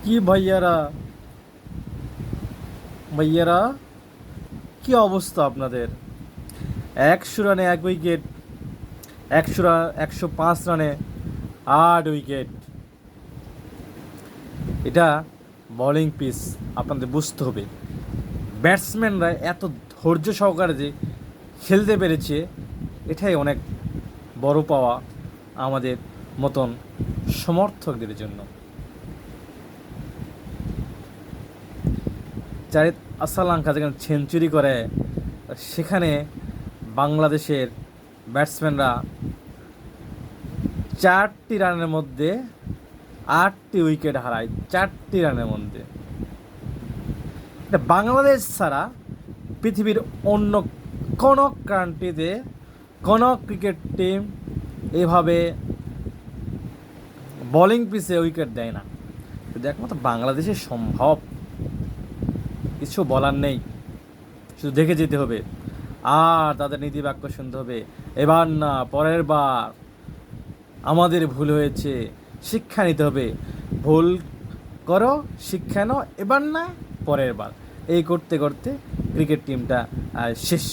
কি ভাইয়ারা, ভাইয়ারা, কি অবস্থা আপনাদের? 100 রানে 1 উইকেট, 105 রানে 8 উইকেট। এটা বোলিং পিচ, আপনাদের বুঝতে হবে। ব্যাটসম্যানরা এত ধৈর্য সহকারে যে খেলতে পেরেছে, এটাই অনেক বড় পাওয়া আমাদের মতন সমর্থকদের জন্য। জাহিদ আসালাঙ্কা যেখানে সেঞ্চুরি করে, সেখানে বাংলাদেশের ব্যাটসম্যানরা 4টি রানের মধ্যে 8টি উইকেট হারায়। 4টি রানের মধ্যে। এটা বাংলাদেশ ছাড়া পৃথিবীর অন্য কোনো কান্ট্রিতে কোনো ক্রিকেট টিম এভাবে বোলিং পিচে উইকেট দেয় না। শুধু একমাত্র বাংলাদেশে সম্ভব, কিছু বলার নেই, শুধু দেখে যেতে হবে আর তাদের নীতিবাক্য শুনতে হবে। এবার না, পরের বার আমাদের ভুল হয়েছে, শিক্ষা নিতে হবে। ভুল করো, শিক্ষা নাও, এবার না পরের বার। এই করতে করতে ক্রিকেট টিমটা শেষ।